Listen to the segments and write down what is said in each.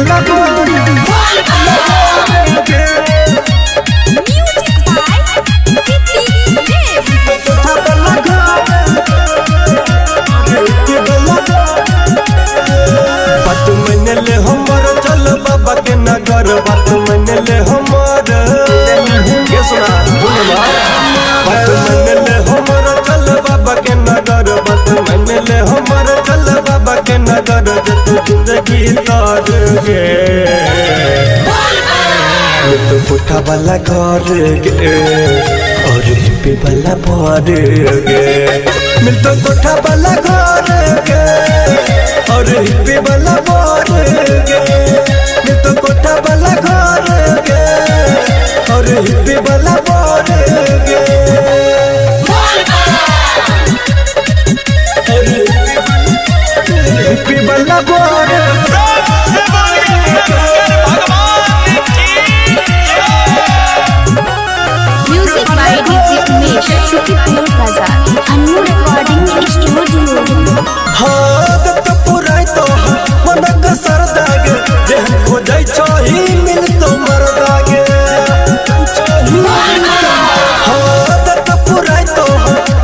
वाला बात मन ले हमर चल बाबा के नगर बात मन ले हमर के सुना बात मन ले हमर चल बाबा के नगर बात मन ले हमर चल बाबा के नगर तू जिंदगी तार गे तो पुठा वाला घर गे और हिप्पी वाला भर गे मिलतो कोठा वाला घर गे और हिप्पी वाला भर गे मिलतो कोठा वाला घर गे और हिप्पी वाला भर गे हिप्पी वाला भर शुक्रिया बाजार अन्नू रिकॉर्डिंग स्टूडियो। हाँ जब तक पुराई तो मन का सरदाग जेहन खो जाई छही मिल तो मरदागे हाँ जब तक पुराई तो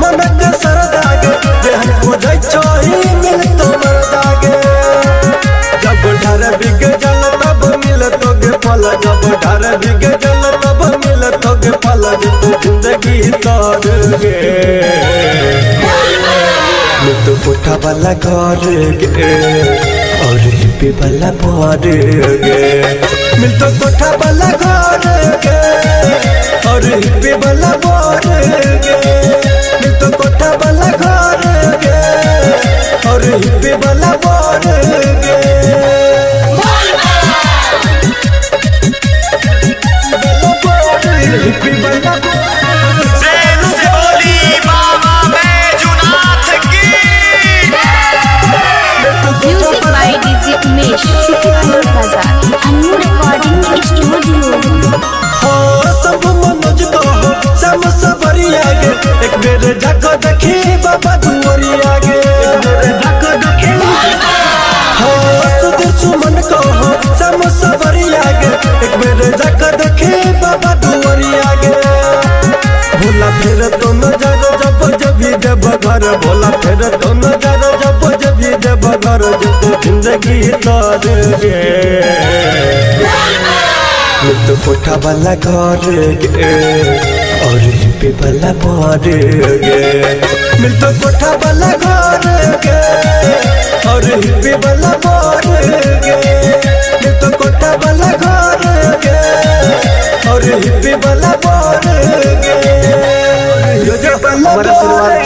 मन का सरदाग जेहन खो जाई छही मिल तो मरदागे जब ढार बिग जल तब मिल तो गे फल जब ढार बिग जल तब मिल तो गे फल तू जिंदगी तार गे तो कोठा वाला घर गे और हिप्पी वाला भर गे मिलतो कोठा वाला घर गे और हिप्पी वाला भर गे मिलतो कोठा वाला घर गे और हिप्पी वाला भर गे हिप्पी वाला शुक्रिया बाजार अन्नू रिकॉर्डिंग स्टूडियो। हाँ सब मनोज को सम सबरिया गे एक बेर जाको देखी बाबा दुआरिया गे जाको देखी हाँ सुधीर सुमन को सम सबरिया गे एक बेर जाको देखी बाबा दुआरिया गे भोला फिर तो नजर जब जभी देव घर भोला फिर तो नजर जब जभी देव घर जो जिंदगी तार गे तो कोठा वाला घर गे और हिप्पी वाला भर गे मिलतो कोठा वाला घर गे और हिप्पी वाला भर गे मिलतो कोठा वाला घर गे और हिप्पी वाला भर गे हमारा शुरुआत